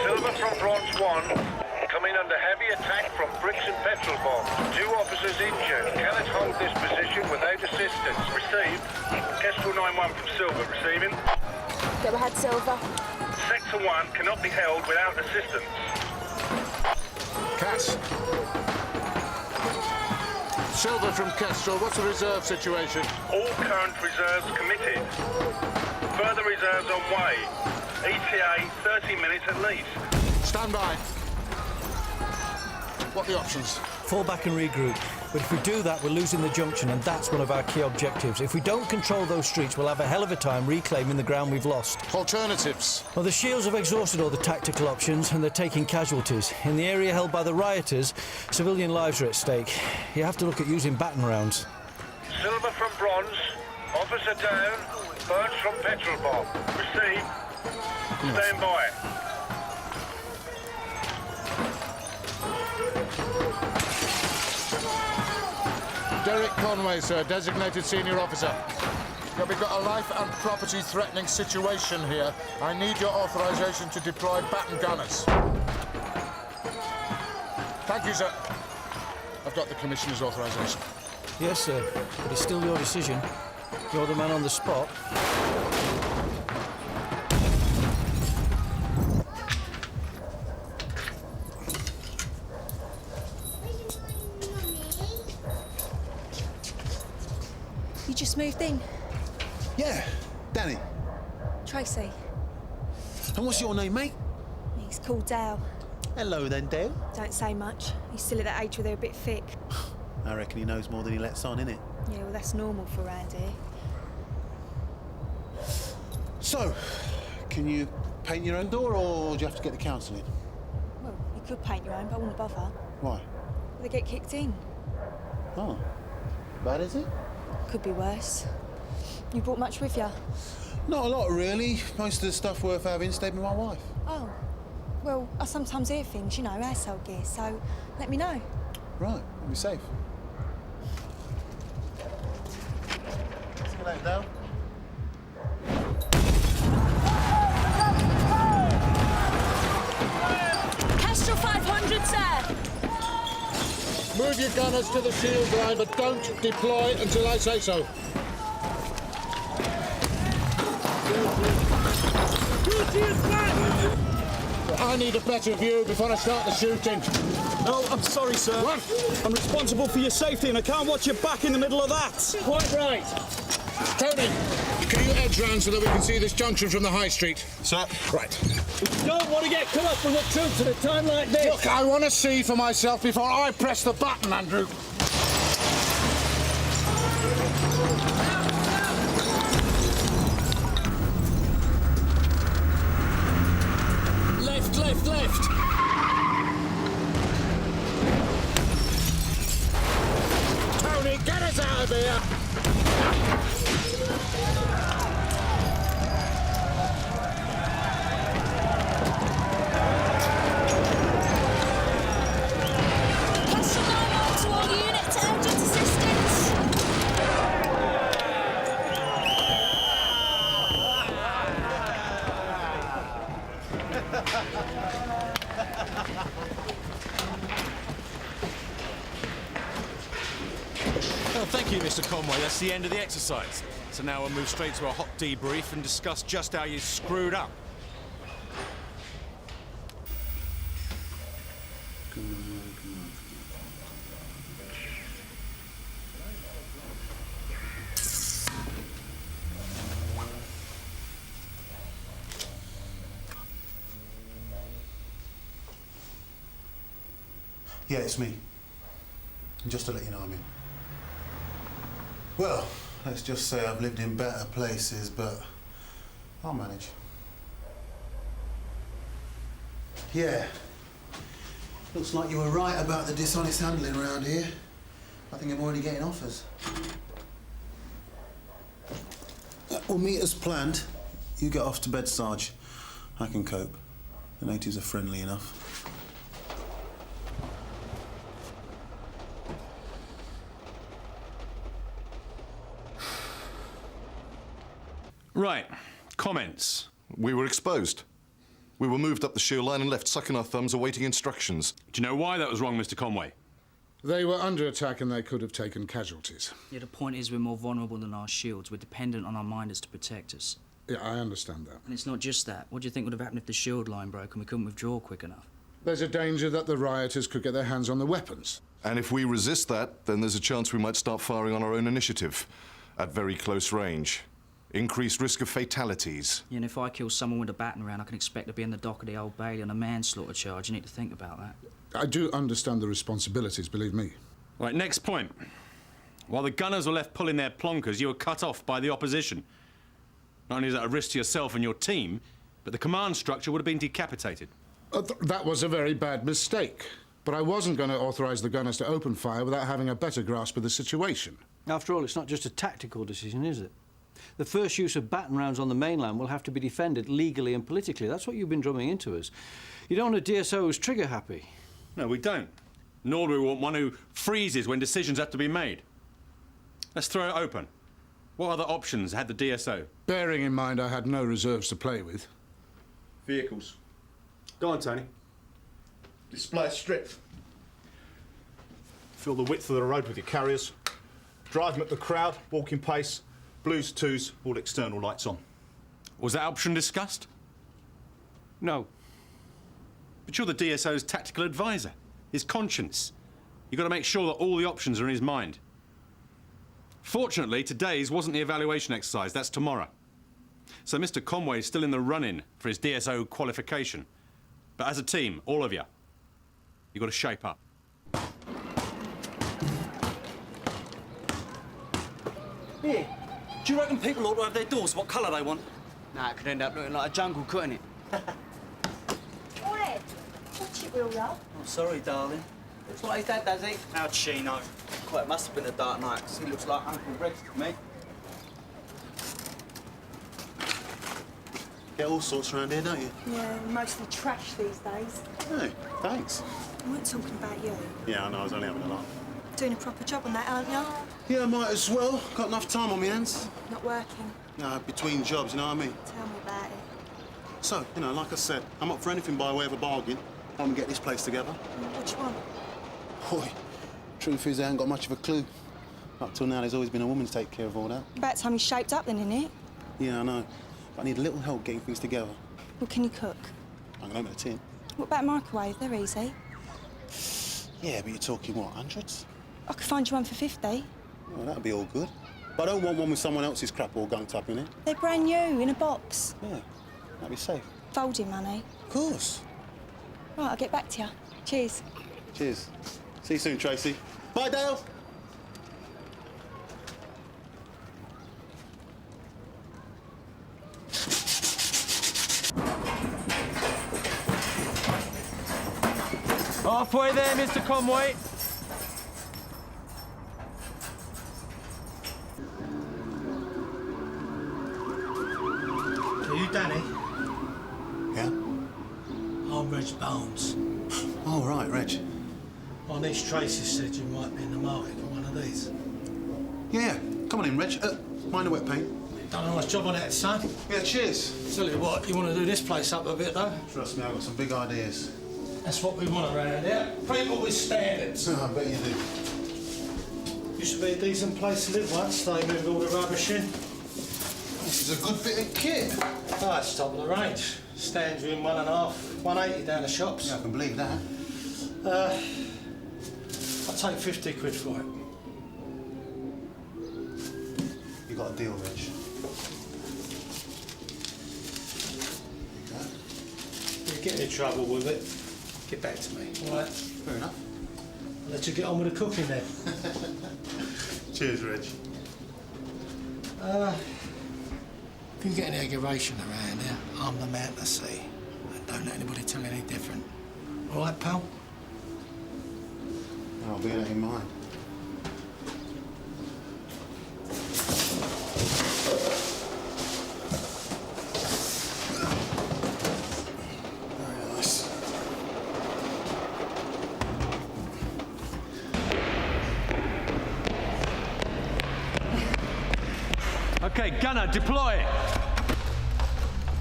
Silver from Bronze 1. Coming under heavy attack from bricks and petrol bombs. 2 officers injured. Cannot hold this position without assistance. Received. Kestrel 9-1 from Silver. Receiving. Go ahead, Silver. Sector 1 cannot be held without assistance. Cath. Silver from Kestrel. What's the reserve situation? All current reserves committed. Further reserves on way. ETA 30 minutes at least. Stand by. What are the options? Fall back and regroup. But if we do that, we're losing the junction, and that's one of our key objectives. If we don't control those streets, we'll have a hell of a time reclaiming the ground we've lost. Alternatives? Well, the Shields have exhausted all the tactical options, and they're taking casualties. In the area held by the rioters, civilian lives are at stake. You have to look at using baton rounds. Silver from Bronze. Officer down. Burns from petrol bomb. Received. Stand by. Derek Conway, sir, designated senior officer. Yeah, we've got a life and property threatening situation here. I need your authorization to deploy baton gunners. Thank you, sir. I've got the Commissioner's authorization. Yes, sir, but it's still your decision. You're the man on the spot. You just moved in? Yeah, Danny. Tracy. And what's your name, mate? He's called Dale. Hello then, Dale. Don't say much. He's still at that age where they're a bit thick. I reckon he knows more than he lets on, innit? Yeah, well, that's normal for around here. So, can you paint your own door, or do you have to get the council in? Well, you could paint your own, but I wouldn't bother. Why? They get kicked in. Oh, bad is it? Could be worse. You brought much with you? Not a lot, really. Most of the stuff worth having stayed with my wife. Oh. Well, I sometimes hear things, you know, household gear, so let me know. Right, we'll be safe. See you later, Dale. Kestrel 500, sir! Move your gunners to the shield line, but don't deploy until I say so. I need a better view before I start the shooting. No, I'm sorry, sir. What? I'm responsible for your safety, and I can't watch your back in the middle of that. Quite right. Tony, can you edge round so that we can see this junction from the high street? Sir. Right. You don't want to get cut off with the troops at a time like this. Look, I want to see for myself before I press the button, Andrew. Left, left, left. Tony, get us out of here! Kestrel 9-1 to all units, urgent assistance! Well, thank you, Mr. Conway. That's the end of the exercise. So now we'll move straight to a hot debrief and discuss just how you screwed up. Yeah, it's me. And just to let you know I'm in. Well, let's just say I've lived in better places, but I'll manage. Yeah. Looks like you were right about the dishonest handling around here. I think I'm already getting offers. We'll meet as planned. You get off to bed, Sarge. I can cope. The natives are friendly enough. Right. Comments. We were exposed. We were moved up the shear line and left sucking our thumbs awaiting instructions. Do you know why that was wrong, Mr. Conway? They were under attack and they could have taken casualties. Yeah, the point is we're more vulnerable than our shields. We're dependent on our minders to protect us. Yeah, I understand that. And it's not just that. What do you think would have happened if the shield line broke and we couldn't withdraw quick enough? There's a danger that the rioters could get their hands on the weapons. And if we resist that, then there's a chance we might start firing on our own initiative at very close range. Increased risk of fatalities. Yeah, and if I kill someone with a baton round, I can expect to be in the dock of the Old Bailey on a manslaughter charge. You need to think about that. I do understand the responsibilities, believe me. Right, next point. While the gunners were left pulling their plonkers, you were cut off by the opposition. Not only is that a risk to yourself and your team, but the command structure would have been decapitated. That was a very bad mistake. But I wasn't going to authorise the gunners to open fire without having a better grasp of the situation. After all, it's not just a tactical decision, is it? The first use of baton rounds on the mainland will have to be defended legally and politically. That's what you've been drumming into us. You don't want a DSO who's trigger-happy. No, we don't. Nor do we want one who freezes when decisions have to be made. Let's throw it open. What other options had the DSO? Bearing in mind I had no reserves to play with. Vehicles. Go on, Tony. Display strip. Fill the width of the road with your carriers. Drive them at the crowd, walking pace. Blues, twos, all external lights on. Was that option discussed? No. But you're the DSO's tactical advisor, his conscience. You've got to make sure that all the options are in his mind. Fortunately, today's wasn't the evaluation exercise, that's tomorrow. So Mr. Conway is still in the run-in for his DSO qualification. But as a team, all of you, you've got to shape up. Here, do you reckon people ought to have their doors what colour they want? Nah, it could end up looking like a jungle, couldn't it? Ed, watch it, will ya? I'm sorry, darling. Looks like his dad, does he? How'd she know? Well, it must have been a dark night, 'cause he looks like Uncle Rex to me. Get all sorts around here, don't you? Yeah, mostly trash these days. No, thanks. I weren't talking about you. Yeah, I know, I was only having a laugh. Doing a proper job on that, aren't you? Yeah, I might as well. Got enough time on my hands. Not working. No, between jobs, you know what I mean? Tell me about it. So, you know, like I said, I'm up for anything by way of a bargain. I'm gonna get this place together. What do you want? Boy, truth is, I haven't got much of a clue. Up till now, there's always been a woman to take care of all that. About time you shaped up then, innit? Yeah, I know. But I need a little help getting things together. What can you cook? I can open a tin. What about microwave? They're easy. Yeah, but you're talking, what, hundreds? I could find you one for 50. Well, that'd be all good. But I don't want one with someone else's crap all gunked up in it. They're brand new, in a box. Yeah, that'd be safe. Folding money. Of course. Right, I'll get back to you. Cheers. Cheers. See you soon, Tracy. Bye, Dale. Halfway there, Mr. Conway. Are you Danny? Yeah? I'm Reg Bones. Oh, right, Reg. My niece Tracy said you might be in the market for one of these. Yeah, come on in, Reg. Mind the wet paint. You've done a nice job on it, son. Yeah, cheers. Tell you what, you want to do this place up a bit, though? Trust me, I've got some big ideas. That's what we want around here. People with standards. I bet you do. Used to be a decent place to live once. They moved all the rubbish in. This is a good bit of kit. Oh, it's top of the range. Stands you in 1.5, 180 down the shops. Yeah, I can believe that. I'll take 50 quid for it. You got a deal, Reg. If you get in trouble with it, get back to me, all right? Fair enough. I'll let you get on with the cooking then. Cheers, Reg. If you get any aggravation around here, I'm the man to see. And don't let anybody tell you any different. All right, pal? I'll bear that in mind. Very nice. OK, gunner, deploy.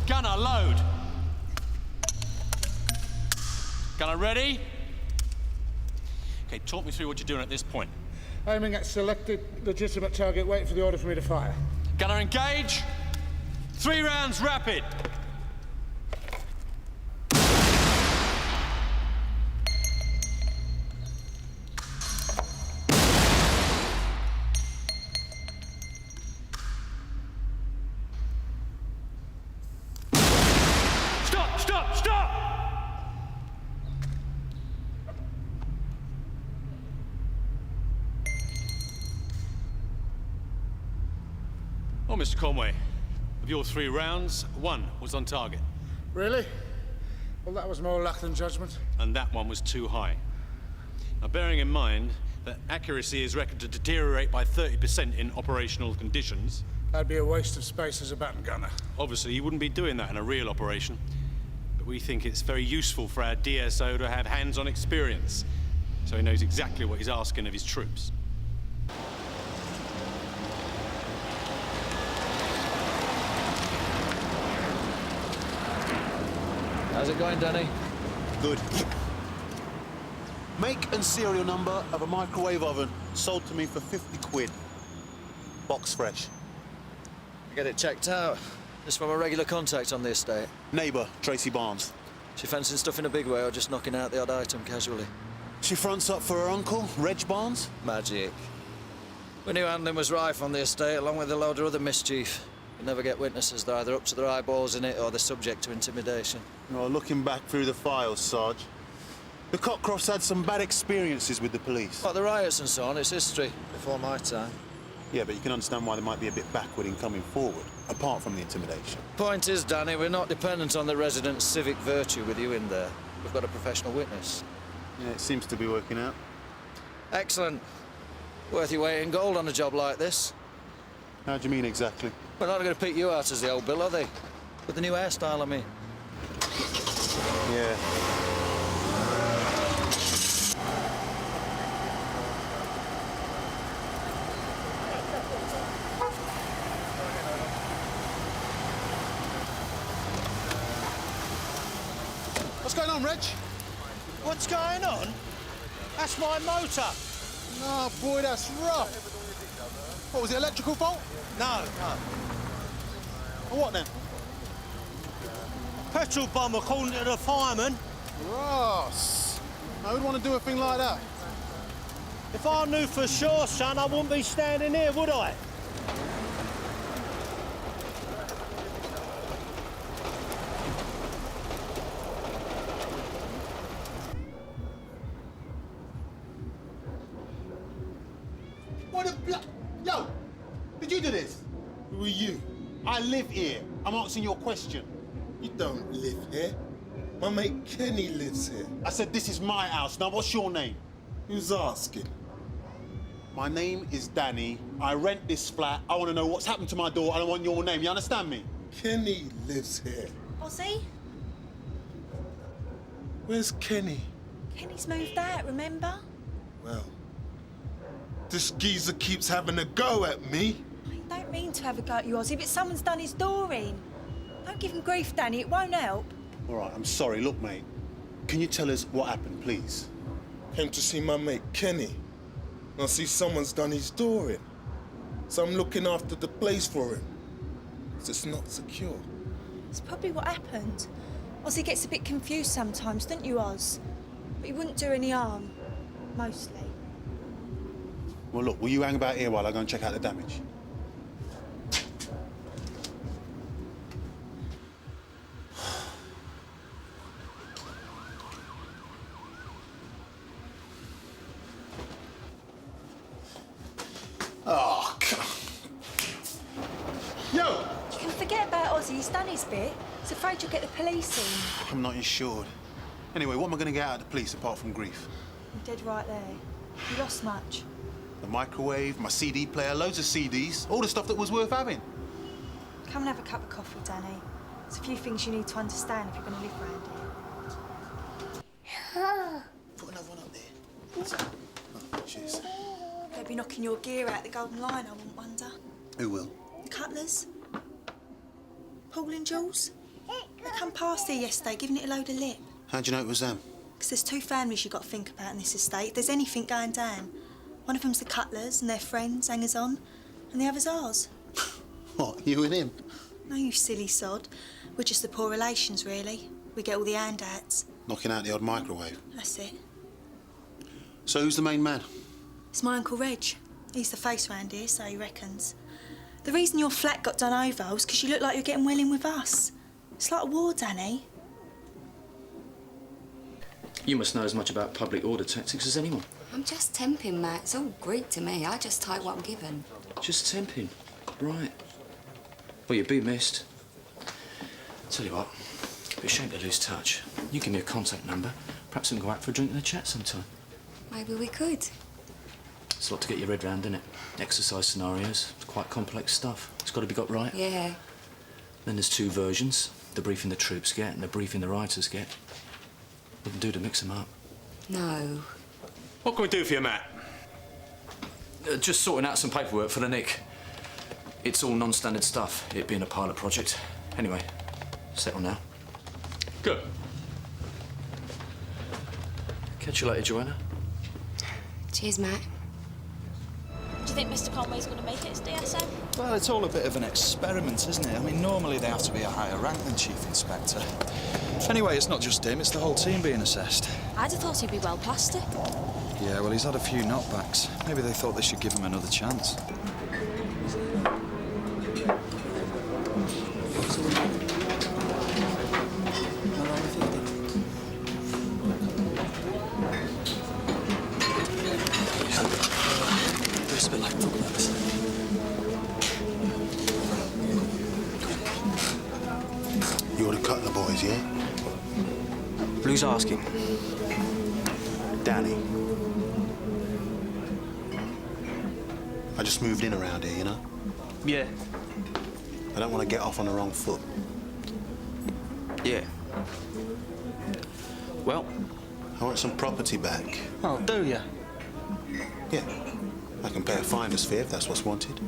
Gunner, load. Gunner, ready? Okay, talk me through what you're doing at this point. Aiming at selected legitimate target, waiting for the order for me to fire. Gunner, engage. 3 rounds, rapid. Oh, Mr. Conway, of your 3 rounds, 1 was on target. Really? Well, that was more luck than judgment. And that one was too high. Now, bearing in mind that accuracy is reckoned to deteriorate by 30% in operational conditions... That'd be a waste of space as a baton gunner. Obviously, you wouldn't be doing that in a real operation. But we think it's very useful for our DSO to have hands-on experience, so he knows exactly what he's asking of his troops. How's it going, Danny? Good. Make and serial number of a microwave oven sold to me for 50 quid. Box fresh. I get it checked out. This from a regular contact on the estate. Neighbour, Tracy Barnes. She fencing stuff in a big way or just knocking out the odd item casually? She fronts up for her uncle, Reg Barnes. Magic. We knew handling was rife on the estate, along with a load of other mischief. You never get witnesses, they're either up to their eyeballs in it or they're subject to intimidation. Well, looking back through the files, Sarge, the Cockcrofts had some bad experiences with the police. Like the riots and so on, it's history, before my time. Yeah, but you can understand why they might be a bit backward in coming forward, apart from the intimidation. Point is, Danny, we're not dependent on the residents' civic virtue with you in there. We've got a professional witness. Yeah, it seems to be working out. Excellent. Worth your weight in gold on a job like this. How do you mean exactly? We're not going to pick you out as the old Bill, are they? With the new hairstyle, I mean. Yeah. What's going on, Reg? What's going on? That's my motor. Oh, boy, that's rough. What, was it electrical fault? No. Or what, then? Petrol bomb, according to the fireman. Ross. I would want to do a thing like that. If I knew for sure, son, I wouldn't be standing here, would I? What a Yo! Did you do this? Who are you? I live here. I'm answering your question. You don't live here. My mate Kenny lives here. I said this is my house. Now, what's your name? Who's asking? My name is Danny. I rent this flat. I want to know what's happened to my door, and I want your name. You understand me? Kenny lives here. Ozzy? Where's Kenny? Kenny's moved out, remember? Well, this geezer keeps having a go at me. I don't mean to have a go at you, Ozzy, but someone's done his door in. Don't give him grief, Danny. It won't help. All right, I'm sorry. Look, mate, can you tell us what happened, please? Came to see my mate Kenny. I see someone's done his door in. So I'm looking after the place for him. 'Cause it's not secure. It's probably what happened. Ozzy gets a bit confused sometimes, don't you, Oz? But he wouldn't do any harm. Mostly. Well, look, will you hang about here while I go and check out the damage? Oh, God. Yo! You can forget about Ozzy. He's done his bit. He's afraid you'll get the police in. I'm not insured. Anyway, what am I going to get out of the police apart from grief? You're dead right there. You lost much. The microwave, my CD player, loads of CDs, all the stuff that was worth having. Come and have a cup of coffee, Danny. There's a few things you need to understand if you're going to live around here. Put another one up there. Oh, cheers. They'll be knocking your gear out the Golden Line, I wouldn't wonder. Who will? The Cutlers? Pauline Jules? They come past here yesterday giving it a load of lip. How'd you know it was them? Because there's two families you've got to think about in this estate. If there's anything going down, one of them's the Cutlers and their friends, hangers-on, and the other's ours. What, you and him? No, you silly sod. We're just the poor relations, really. We get all the handouts. Knocking out the odd microwave. That's it. So who's the main man? It's my Uncle Reg. He's the face round here, so he reckons. The reason your flat got done over was because you look like you're getting well in with us. It's like a war, Danny. You must know as much about public order tactics as anyone. I'm just temping, Matt. It's all Greek to me. I just take what I'm given. Just temping. Right. Well, you'd be missed. Tell you what, it'd be a shame to lose touch. You give me a contact number. Perhaps we can go out for a drink and a chat sometime. Maybe we could. It's a lot to get your head round, isn't it? Exercise scenarios. It's quite complex stuff. It's got to be got right. Yeah. Then there's two versions. The briefing the troops get and the briefing the writers get. Wouldn't do to mix them up. No. What can we do for you, Matt? Just sorting out some paperwork for the Nick. It's all non-standard stuff, it being a pilot project. Anyway, settle now. Good. Catch you later, Joanna. Cheers, Matt. Do you think Mr. Conway's going to make it as DSO? Well, it's all a bit of an experiment, isn't it? I mean, normally they have to be a higher rank than Chief Inspector. Anyway, it's not just him, it's the whole team being assessed. I'd have thought he'd be well past it. Yeah, well, he's had a few knockbacks. Maybe they thought they should give him another chance. You're the Cutler boys, yeah? Who's asking? Danny. I just moved in around here, you know? Yeah. I don't want to get off on the wrong foot. Yeah. Well? I want some property back. Oh, do you? Yeah. I can pay a finder's fee if that's what's wanted.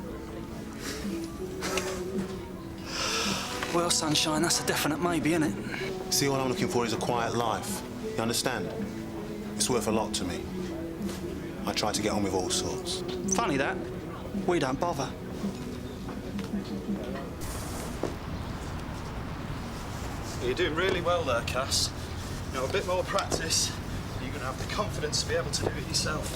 Well, Sunshine, that's a definite maybe, isn't it? See, all I'm looking for is a quiet life. You understand? It's worth a lot to me. I try to get on with all sorts. Funny that. We don't bother. You're doing really well there, Cass. You know, a bit more practice, you're going to have the confidence to be able to do it yourself.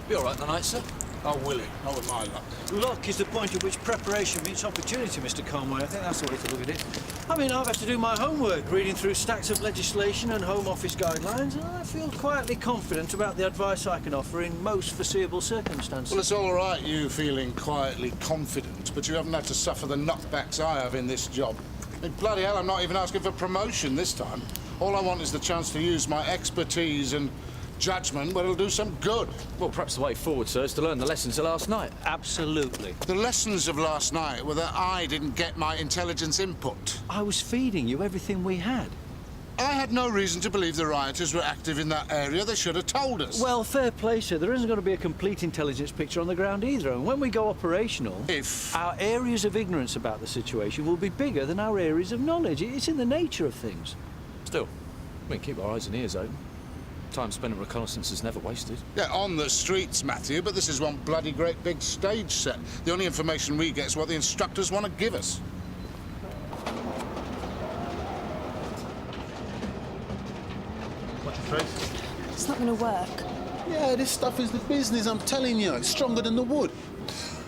Be all right tonight, sir? Oh, Willie, not with my luck. Luck is the point at which preparation meets opportunity, Mr. Conway. I think that's the way to look at it. I mean, I've had to do my homework, reading through stacks of legislation and Home Office guidelines, and I feel quietly confident about the advice I can offer in most foreseeable circumstances. Well, it's all right, you feeling quietly confident, but you haven't had to suffer the knockbacks I have in this job. I mean, bloody hell, I'm not even asking for promotion this time. All I want is the chance to use my expertise and judgment where it'll do some good. Well, perhaps the way forward, sir, is to learn the lessons of last night. Absolutely. The lessons of last night were that I didn't get my intelligence input. I was feeding you everything we had. I had no reason to believe the rioters were active in that area. They should have told us. Well, fair play, sir. There isn't going to be a complete intelligence picture on the ground either. And when we go operational, our areas of ignorance about the situation will be bigger than our areas of knowledge. It's in the nature of things. Still, we can keep our eyes and ears open. Time spent in reconnaissance is never wasted. Yeah, on the streets, Matthew, but this is one bloody great big stage set. The only information we get is what the instructors want to give us. Watch your face. It's not going to work. Yeah, this stuff is the business, I'm telling you. It's stronger than the wood.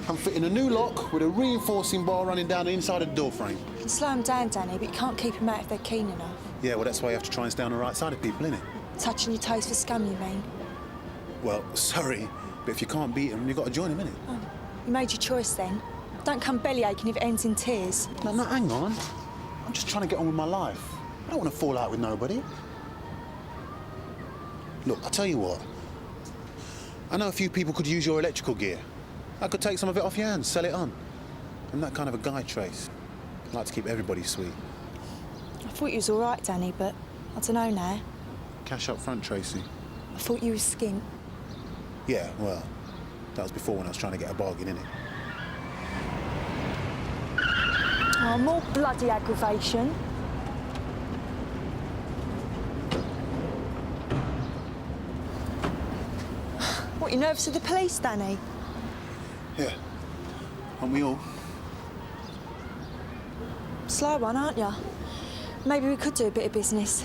I'm fitting a new lock with a reinforcing bar running down the inside of the door frame. You can slow them down, Danny, but you can't keep them out if they're keen enough. Yeah, well, that's why you have to try and stay on the right side of people, innit? Touching your toes for scum, you mean? Well, sorry, but if you can't beat them, you've got to join them, innit? Oh, you made your choice then. Don't come bellyaching if it ends in tears. No, hang on. I'm just trying to get on with my life. I don't want to fall out with nobody. Look, I'll tell you what. I know a few people could use your electrical gear. I could take some of it off your hands, sell it on. I'm that kind of a guy, Trace. I like to keep everybody sweet. I thought you was all right, Danny, but I don't know now. Cash up front, Tracy. I thought you was skint. Yeah, well, that was before when I was trying to get a bargain, innit? Oh, more bloody aggravation. What, you nervous of the police, Danny? Yeah. Aren't we all? Slow one, aren't you? Maybe we could do a bit of business.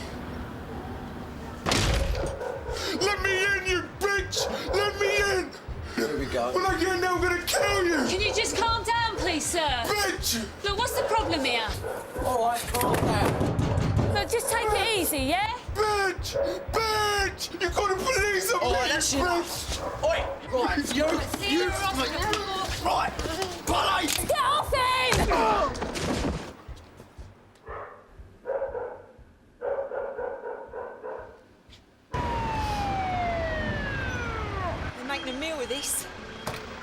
Let me in, you bitch! Let me in! Here we go. When I get in there, I'm gonna kill you! Can you just calm down, please, sir? Bitch! Look, what's the problem here? All right, calm down. Look, just take it easy, yeah? Bitch! Bitch! You got the police on me, that's bitch! Oi, right, you, right, police! Get off him! We're making a meal of this.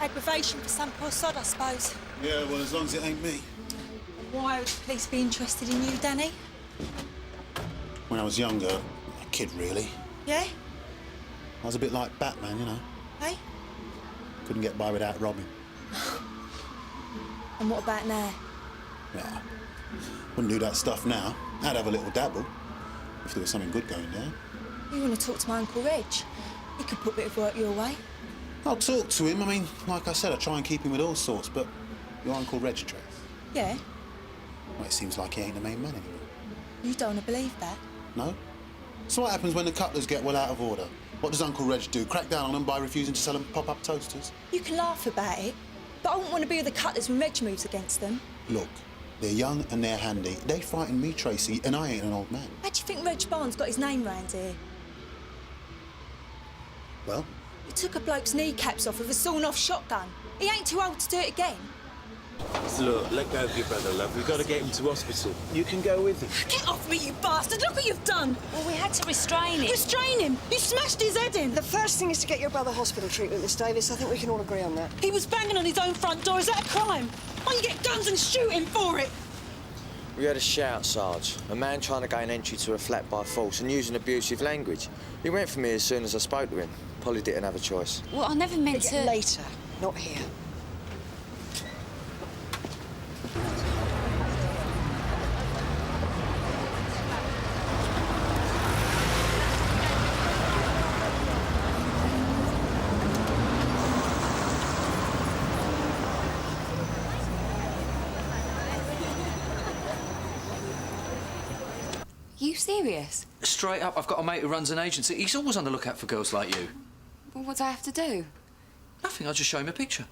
Aggravation for some poor sod, I suppose. Yeah, well, as long as it ain't me. Why would the police be interested in you, Danny? When I was younger, a kid really, Yeah? I was a bit like Batman, you know. Hey? Couldn't get by without robbing. And what about now? Yeah. Wouldn't do that stuff now. I'd have a little dabble, if there was something good going down. You want to talk to my Uncle Reg? He could put a bit of work your way. I'll talk to him. I mean, like I said, I try and keep him with all sorts, but your Uncle Reg, Trace? Yeah? Well, it seems like he ain't the main man anymore. You don't want to believe that? No? So what happens when the cutlers get well out of order? What does Uncle Reg do? Crack down on them by refusing to sell them pop-up toasters? You can laugh about it, but I wouldn't want to be with the cutlers when Reg moves against them. Look, they're young and they're handy. They frighten me, Tracy, and I ain't an old man. How do you think Reg Barnes got his name round here? Well? He took a bloke's kneecaps off with a sawn-off shotgun. He ain't too old to do it again. Look, let go of your brother, love. We've got to get him to hospital. You can go with him. Get off me, you bastard! Look what you've done! Well, we had to restrain him. Restrain him! You smashed his head in! The first thing is to get your brother hospital treatment, Miss Davis. I think we can all agree on that. He was banging on his own front door. Is that a crime? Why don't you get guns and shoot him for it? We had a shout, Sarge. A man trying to gain entry to a flat by force and using abusive language. He went for me as soon as I spoke to him. Polly didn't have a choice. Well, I never meant to... Later, not here. You serious? Straight up, I've got a mate who runs an agency. He's always on the lookout for girls like you. Well, what do I have to do? Nothing, I'll just show him a picture.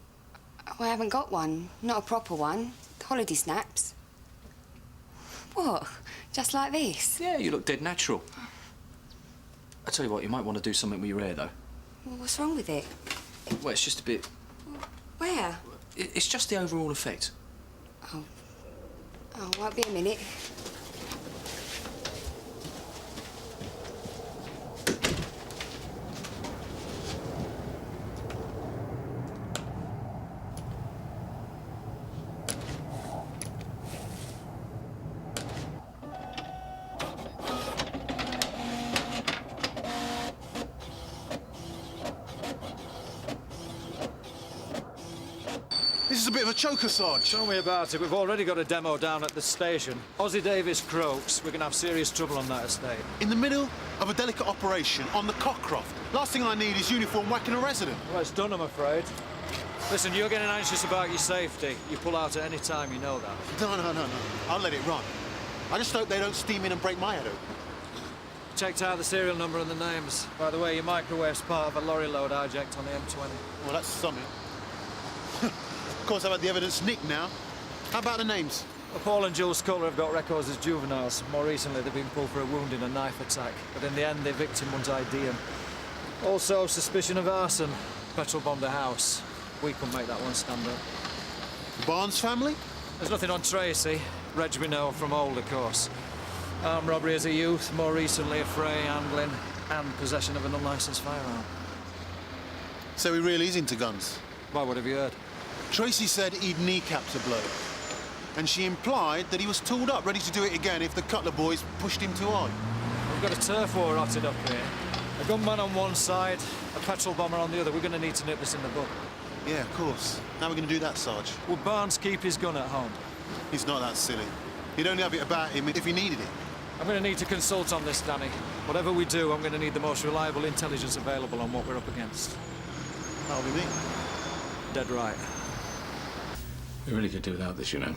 Oh, I haven't got one. Not a proper one. Holiday snaps. What? Just like this? Yeah, you look dead natural. I tell you what, you might want to do something with your hair, though. Well, what's wrong with it? Well, it's just a bit... Where? It's just the overall effect. Oh. Oh, won't be a minute. This is a bit of a choker, Sarge. Tell me about it. We've already got a demo down at the station. Ozzie Davis croaks. We're going to have serious trouble on that estate. In the middle of a delicate operation on the Cockcroft. Last thing I need is uniform whacking a resident. Well, it's done, I'm afraid. Listen, you're getting anxious about your safety. You pull out at any time, you know that. No. I'll let it run. I just hope they don't steam in and break my head open. Checked out the serial number and the names. By the way, your microwave's part of a lorry load hijacked on the M20. Well, that's something. Of course, I've had the evidence nicked now. How about the names? Well, Paul and Jules Cutler have got records as juveniles. More recently, they've been pulled for a wound in a knife attack. But in the end, the victim wouldn't ID him. Also, suspicion of arson. Petrol bombed a house. We couldn't make that one stand up. The Barnes family? There's nothing on Tracy. Reg we know from old, of course. Armed robbery as a youth, more recently a fray, handling, and possession of an unlicensed firearm. So he really is into guns? Why, what have you heard? Tracy said he'd kneecapped a bloke. And she implied that he was tooled up, ready to do it again if the Cutler boys pushed him too hard. We've got a turf war rotted up here. A gunman on one side, a petrol bomber on the other. We're going to need to nip this in the bud. Yeah, of course. How are we going to do that, Sarge? Will Barnes keep his gun at home? He's not that silly. He'd only have it about him if he needed it. I'm going to need to consult on this, Danny. Whatever we do, I'm going to need the most reliable intelligence available on what we're up against. That'll be me. Dead right. We really could do without this, you know.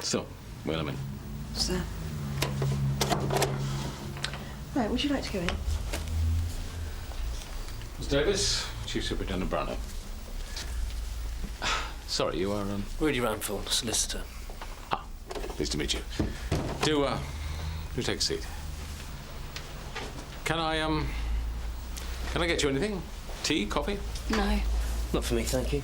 Still, wheel him in. Sir. Right, would you like to go in? Miss Davis, Chief Superintendent Brownlow. Sorry, you are, Rudy Ramfield, solicitor. Pleased to meet you. Do take a seat. Can I get you anything? Tea, coffee? No. Not for me, thank you.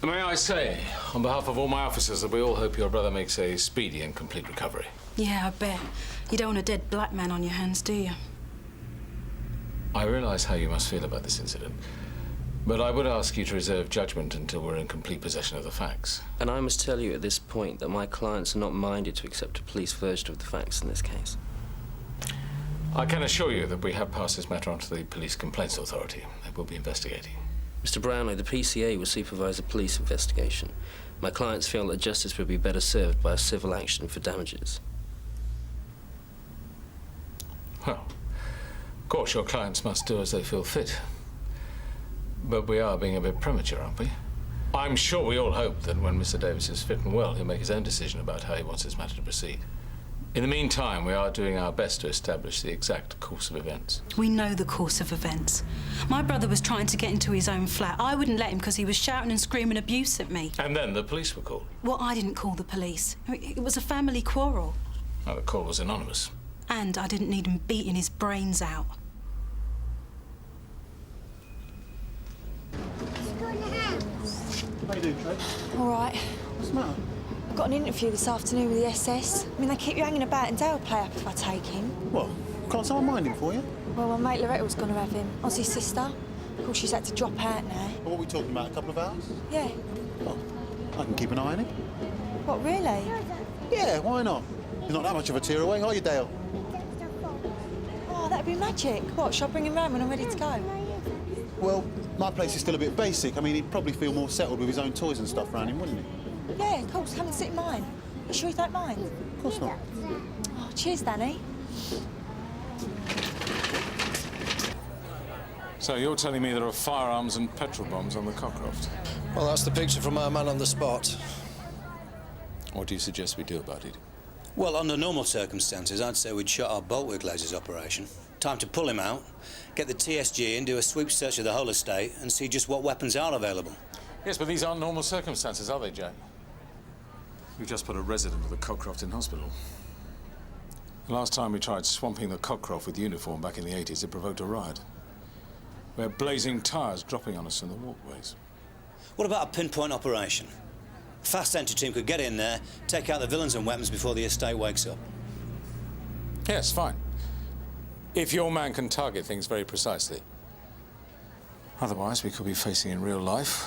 May I say, on behalf of all my officers, that we all hope your brother makes a speedy and complete recovery. Yeah, I bet. You don't want a dead black man on your hands, do you? I realise how you must feel about this incident, but I would ask you to reserve judgment until we're in complete possession of the facts. And I must tell you at this point that my clients are not minded to accept a police version of the facts in this case. I can assure you that we have passed this matter on to the Police Complaints Authority. They will be investigating. Mr. Brownlow, the PCA will supervise a police investigation. My clients feel that justice would be better served by a civil action for damages. Well, of course, your clients must do as they feel fit. But we are being a bit premature, aren't we? I'm sure we all hope that when Mr. Davis is fit and well, he'll make his own decision about how he wants this matter to proceed. In the meantime, we are doing our best to establish the exact course of events. We know the course of events. My brother was trying to get into his own flat. I wouldn't let him because he was shouting and screaming abuse at me. And then the police were called. Well, I didn't call the police. It was a family quarrel. Well, the call was anonymous. And I didn't need him beating his brains out. How you doing, Trey? All right. What's the matter? I've got an interview this afternoon with the SS. I mean, they keep you hanging about and Dale play up if I take him. What? Can't someone mind him for you? Well, my mate Loretta's going to have him. Ozzy's sister. Of course, she's had to drop out now. What are we talking about, a couple of hours? Yeah. Well, I can keep an eye on him. What, really? Yeah, why not? You're not that much of a tear away, are you, Dale? Oh, that'd be magic. What, shall I bring him round when I'm ready to go? Well, my place is still a bit basic. I mean, he'd probably feel more settled with his own toys and stuff around him, wouldn't he? Yeah, of course. Come and sit in mine. You sure you don't mind? Of course not. Oh, cheers, Danny. So you're telling me there are firearms and petrol bombs on the Cockcroft? Well, that's the picture from our man on the spot. What do you suggest we do about it? Well, under normal circumstances, I'd say we'd shut our bolt with Glaze's operation. Time to pull him out, get the TSG in, do a sweep search of the whole estate, and see just what weapons are available. Yes, but these aren't normal circumstances, are they, Jack? We just put a resident of the Cockcroft in hospital. The last time we tried swamping the Cockcroft with uniform back in the 80s, it provoked a riot. We had blazing tyres dropping on us in the walkways. What about a pinpoint operation? A fast entry team could get in there, take out the villains and weapons before the estate wakes up. Yes, fine. If your man can target things very precisely. Otherwise, we could be facing in real life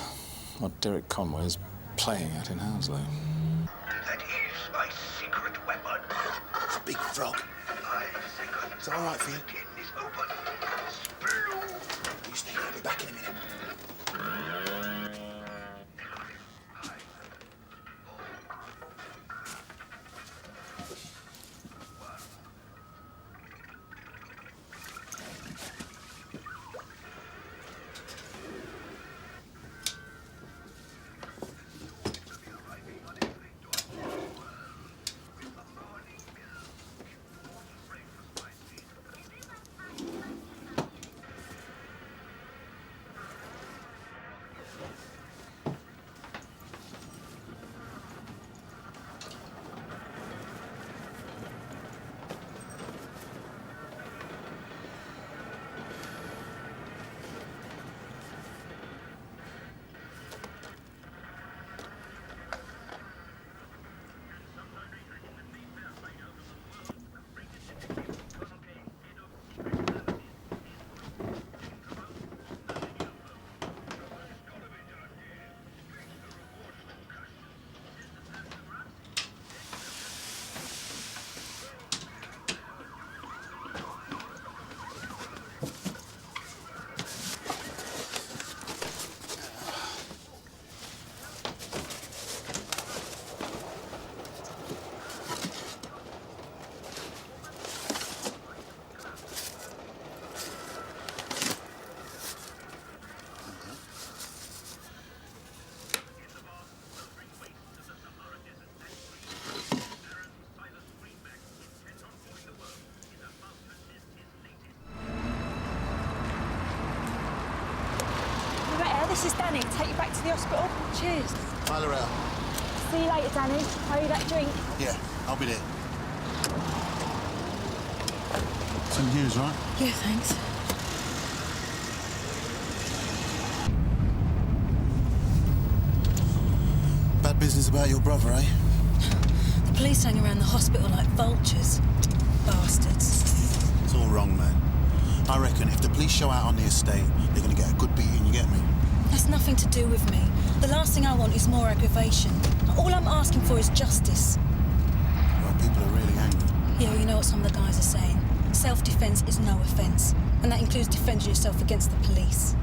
what Derek Conway is playing at in Hounslow. That is my secret weapon. It's a big frog. Is that all right for you? You stay there. I'll be back in a minute. This is Danny. Take you back to the hospital. Cheers. Bye, Lorelle. See you later, Danny. Owe you that drink. Yeah, I'll be there. Some news, right? Yeah, thanks. Bad business about your brother, eh? The police hang around the hospital like vultures. Bastards. It's all wrong, man. I reckon if the police show out on the estate, they're going to get a good beating, you get me? That's nothing to do with me. The last thing I want is more aggravation. All I'm asking for is justice. Well, people are really angry. Yeah, well, you know what some of the guys are saying. Self-defence is no offence. And that includes defending yourself against the police.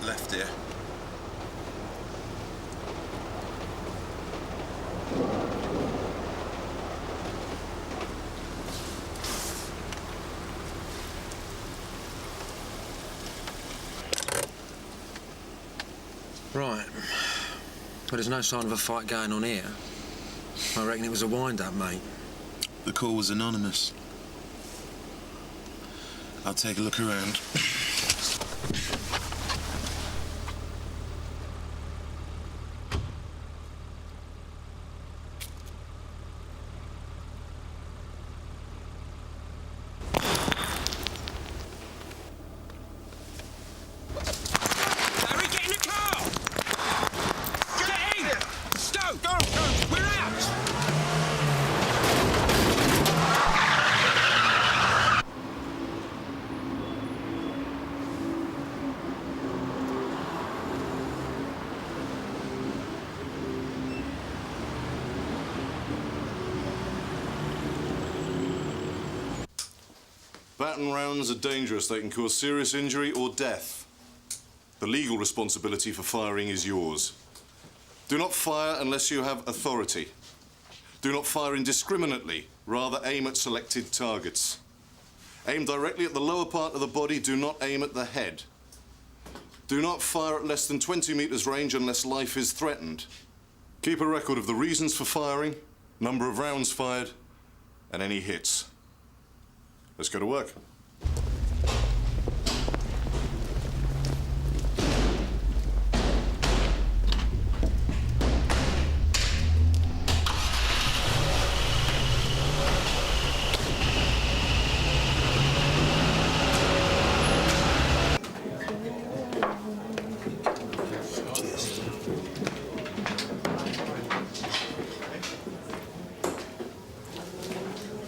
Left here. Right. Well, there's no sign of a fight going on here. I reckon it was a wind-up, mate. The call was anonymous. I'll take a look around. Baton rounds are dangerous. They can cause serious injury or death. The legal responsibility for firing is yours. Do not fire unless you have authority. Do not fire indiscriminately. Rather, aim at selected targets. Aim directly at the lower part of the body. Do not aim at the head. Do not fire at less than 20 meters range unless life is threatened. Keep a record of the reasons for firing, number of rounds fired, and any hits. Let's go to work.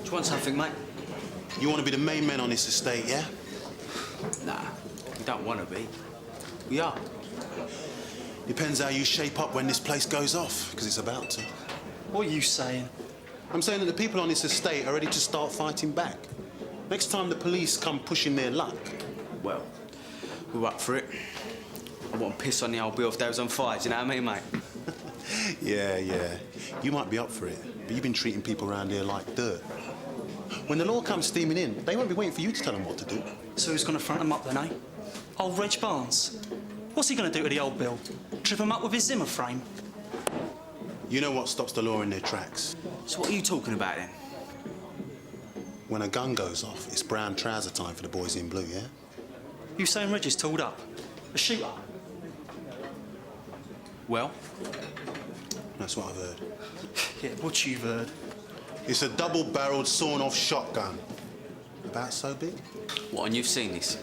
Do you want something, mate? You want to be the main man on this estate, yeah? Nah, we don't want to be. We are. Depends how you shape up when this place goes off, because it's about to. What are you saying? I'm saying that the people on this estate are ready to start fighting back. Next time the police come pushing their luck. Well, we're up for it. I want to piss on the old bill if they was on fire, do you know what I mean, mate? Yeah. You might be up for it, but you've been treating people around here like dirt. When the law comes steaming in, they won't be waiting for you to tell them what to do. So who's going to front them up then, eh? Old Reg Barnes? What's he going to do to the old Bill? Trip him up with his Zimmer frame? You know what stops the law in their tracks? So what are you talking about then? When a gun goes off, it's brown trouser time for the boys in blue, yeah? You saying Reg is tooled up? A shooter? Well? That's what I've heard. Yeah, what you've heard? It's a double-barreled, sawn-off shotgun. About so big. What, and you've seen this?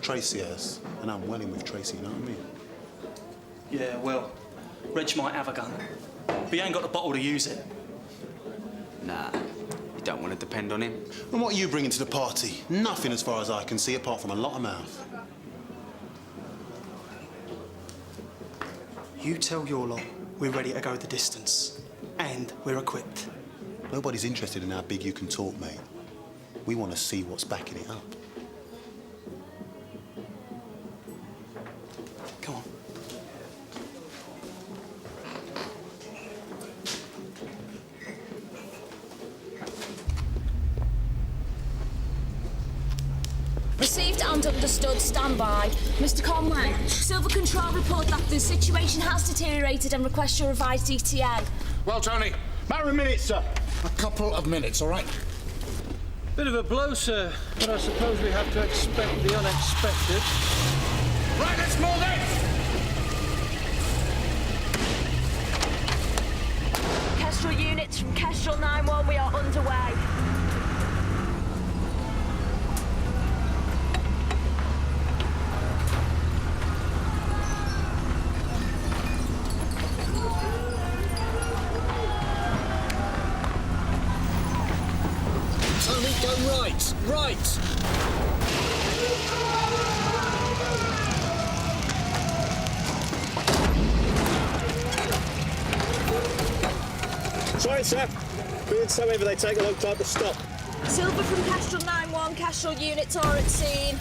Tracy has, and I'm well in with Tracy, you know what I mean? Yeah, well, Reg might have a gun, but he ain't got the bottle to use it. Nah, you don't want to depend on him. And what are you bringing to the party? Nothing as far as I can see, apart from a lot of mouth. You tell your lot we're ready to go the distance, and we're equipped. Nobody's interested in how big you can talk, mate. We want to see what's backing it up. Come on. Received and understood. Stand by. Mr. Conway, Silver Control report that the situation has deteriorated and request your revised ETA. Well, Tony, Matter of minutes, sir. a couple of minutes, all right? Bit of a blow, sir, but I suppose we have to expect the unexpected. Right, let's move it! Kestrel units from Kestrel 9-1, we are underway. Tony, go right! Right! Sorry, sir. Being so heavy, they take a long time to stop. Silver from Kestrel 9-1, Kestrel units are at scene.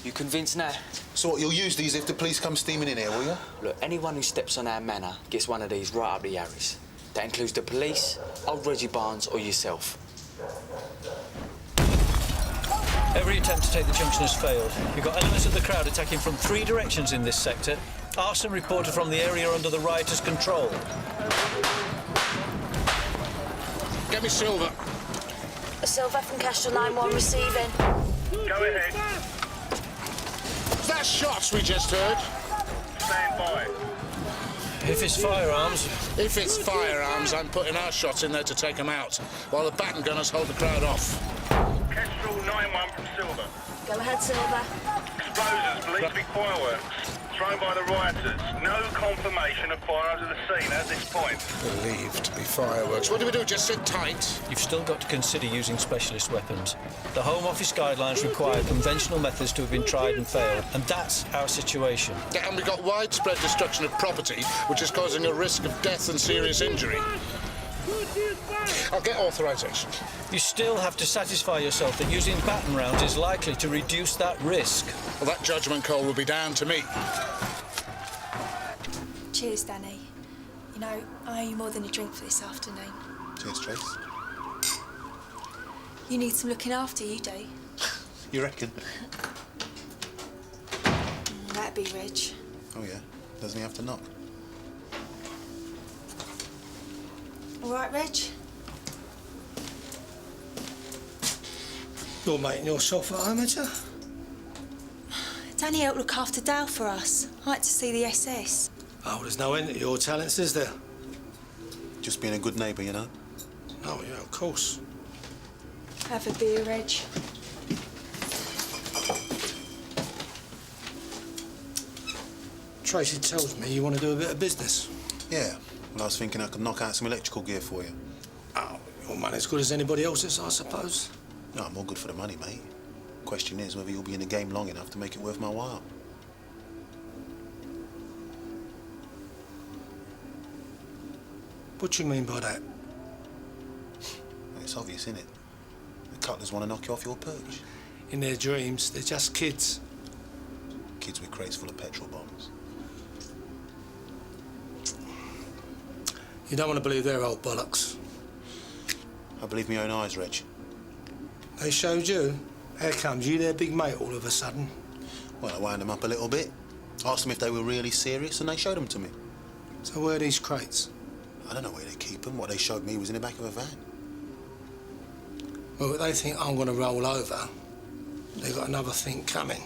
You convinced now? So what, you'll use these if the police come steaming in here, will you? Look, anyone who steps on our manor gets one of these right up the arrows. That includes the police, old Reggie Barnes, or yourself. Every attempt to take the junction has failed. You've got elements of the crowd attacking from 3 directions in this sector. Arson reported from the area under the rioters' control. Get me Silver. A Silver from Kestrel 9-1 receiving. Go ahead. Is that shots we just heard? Stand by. If it's firearms... If it's firearms, I'm putting our shots in there to take them out, while the baton gunners hold the crowd off. Kestrel 9-1 from Silver. Go ahead, Silver. Explosives believed to be fireworks thrown by the rioters. No confirmation of firearms at the scene at this point. Believed to be fireworks. What do we do? Just sit tight? You've still got to consider using specialist weapons. The Home Office guidelines require conventional methods to have been tried and failed, and that's our situation. Yeah, and we've got widespread destruction of property, which is causing a risk of death and serious injury. I'll get authorization. You still have to satisfy yourself that using baton rounds is likely to reduce that risk. Well, that judgment call will be down to me. Cheers, Danny. You know, I owe you more than a drink for this afternoon. Cheers, Trace. You need some looking after, you do. You reckon? That'd be Reg. Oh, yeah? Doesn't he have to knock? All right, Reg? You're making yourself at home, ain't you? Danny helped look after Dale for us. I like to see the SS. Oh, there's no end to your talents, is there? Just being a good neighbour, you know? Oh, yeah, of course. Have a beer, Reg. Tracy tells me you want to do a bit of business. Yeah. Well, I was thinking I could knock out some electrical gear for you. Oh, your money's good as anybody else's, I suppose. No, I'm all good for the money, mate. Question is whether you'll be in the game long enough to make it worth my while. What do you mean by that? It's obvious, isn't it? The cutlers want to knock you off your perch. In their dreams, they're just kids. Kids with crates full of petrol bombs. You don't want to believe their old bollocks. I believe my own eyes, Reg. They showed you? How comes you their big mate all of a sudden? Well, I wound them up a little bit. Asked them if they were really serious, and they showed them to me. So where are these crates? I don't know where they keep them. What they showed me was in the back of a van. Well, if they think I'm going to roll over, they've got another thing coming.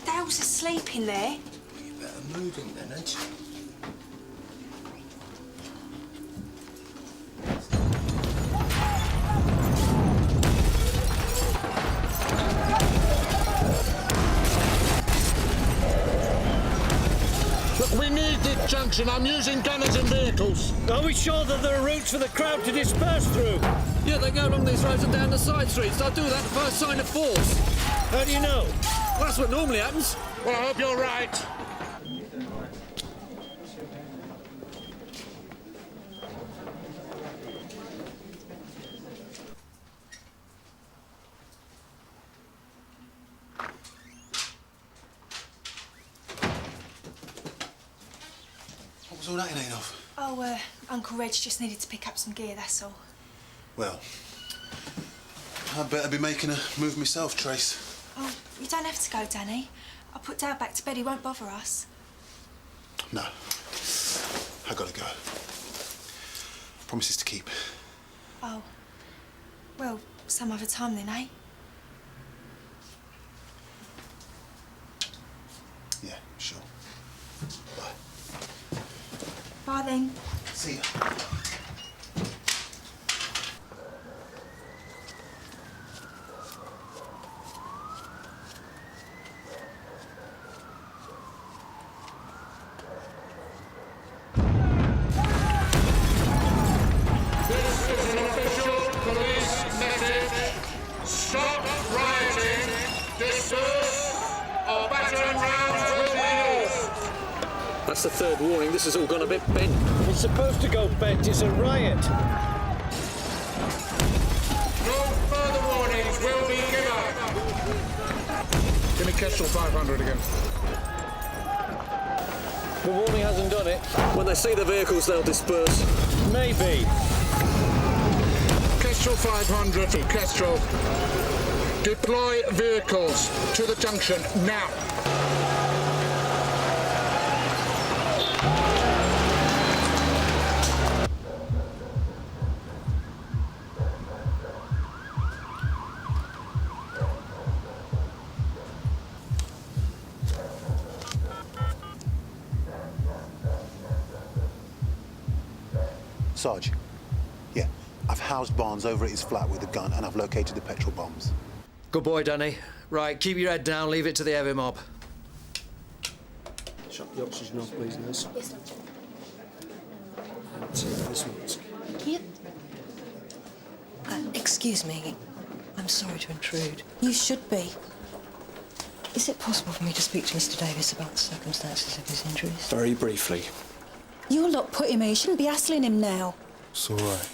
Dale's asleep in there. You better move him then, ain't you? We need this junction. I'm using gunners and vehicles. Are we sure that there are routes for the crowd to disperse through? Yeah, they go along these roads and down the side streets. They'll do that the first sign of force. How do you know? Well, that's what normally happens. Well, I hope you're right. What was all that in aid of? Oh, Uncle Reg just needed to pick up some gear, that's all. Well, I'd better be making a move myself, Trace. Oh, you don't have to go, Danny. I'll put Dad back to bed. He won't bother us. No. I gotta go. Promises to keep. Oh. Well, some other time then, eh? Yeah, sure. Bye. Bye then. See ya. That's the third warning. This has all gone a bit bent. It's supposed to go bent. It's a riot. No further warnings will be given. Give me Kestrel 500 again. The warning hasn't done it. When they see the vehicles, they'll disperse. Maybe. Kestrel 500. Kestrel. Deploy vehicles to the junction now. Sarge, yeah, I've housed Barnes over at his flat with a gun and I've located the petrol bombs. Good boy, Danny. Right, keep your head down, leave it to the heavy mob. Shut the oxygen off, please, nurse. Yes, This one's... Yep. Excuse me. I'm sorry to intrude. You should be. Is it possible for me to speak to Mr. Davis about the circumstances of his injuries? Very briefly. Your lot put him here. You shouldn't be hassling him now. It's all right.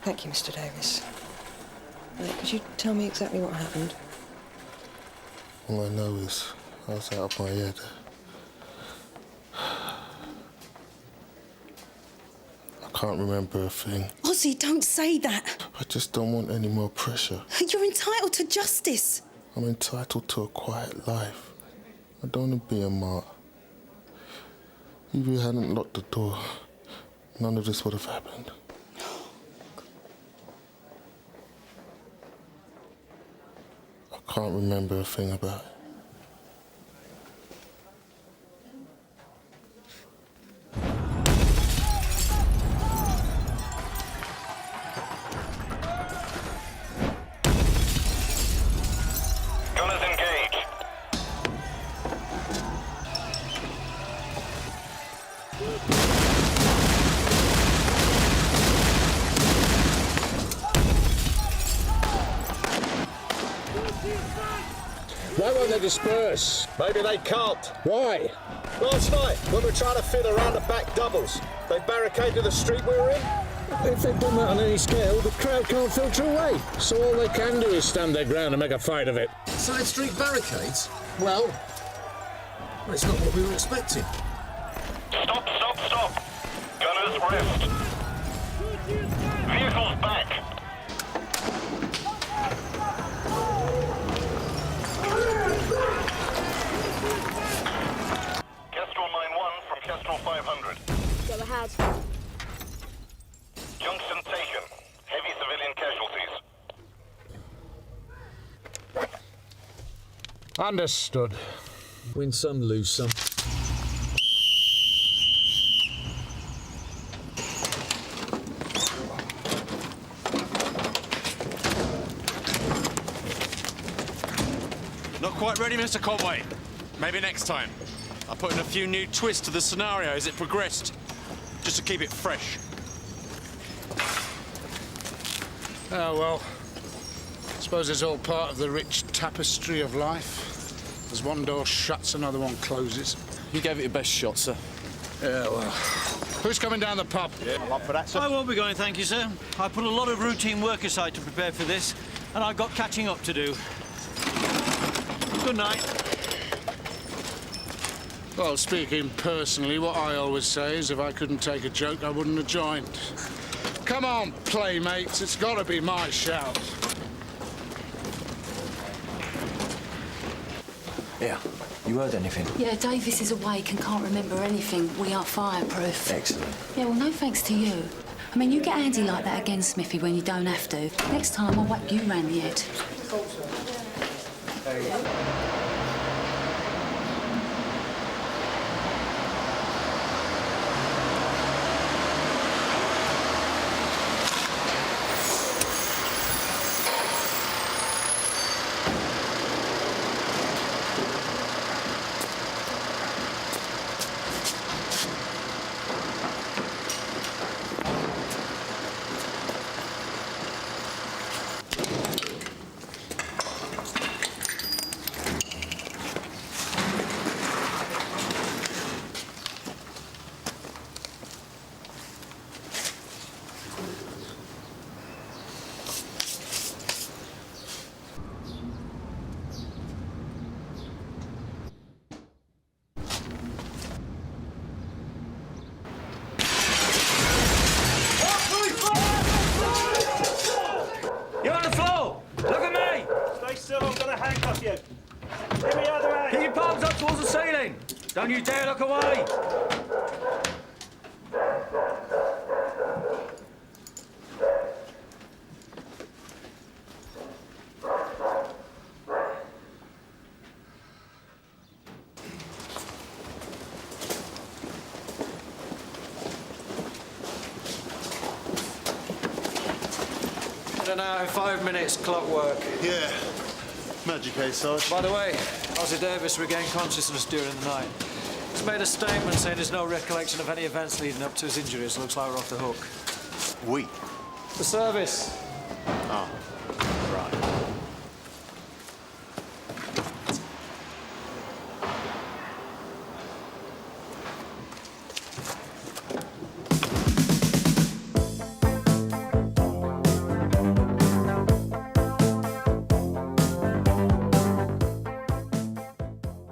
Thank you, Mr. Davis. Could you tell me exactly what happened? All I know is I was out of my head. I can't remember a thing. Ozzy, don't say that. I just don't want any more pressure. You're entitled to justice. I'm entitled to a quiet life. I don't want to be a martyr. If you hadn't locked the door, none of this would have happened. I can't remember a thing about it. Gunners engaged. Why won't they disperse? Maybe they can't. Why? Last night, when we were trying to fit around the back doubles, they barricaded the street we were in. If they've done that on any scale, the crowd can't filter away. So all they can do is stand their ground and make a fight of it. Side street barricades? Well, it's not what we were expecting. Stop, stop, stop. Gunners, rest. Vehicles back. Kestrel 9-1 from Kestrel 500. Go ahead. Junction taken. Heavy civilian casualties. Understood. Win some, lose some. Not quite ready, Mr. Conway. Maybe next time. I put in a few new twists to the scenario as it progressed, just to keep it fresh. Oh, well, I suppose it's all part of the rich tapestry of life. As one door shuts, another one closes. You gave it your best shot, sir. Yeah, well... Who's coming down the pub? Yeah, I'm up for that, sir. I won't be going, thank you, sir. I put a lot of routine work aside to prepare for this, and I've got catching up to do. Good night. Well, speaking personally, what I always say is if I couldn't take a joke, I wouldn't have joined. Come on, playmates, it's got to be my shout. Yeah, you heard anything? Yeah, Davis is awake and can't remember anything. We are fireproof. Excellent. Yeah, well, no thanks to you. I mean, you get handy like that again, Smithy, when you don't have to. Next time, I'll whack you round the head. You're on the floor! Look at me! Stay still, I'm gonna handcuff you. Give me the other hand. Keep your palms up towards the ceiling. Don't you dare look away. In and out in 5 minutes, clockwork. Yeah. Magic, eh, Sarge? By the way, Ozzy Davis regained consciousness during the night. He's made a statement saying there's no recollection of any events leading up to his injuries. Looks like we're off the hook. We? The service. Oh, right.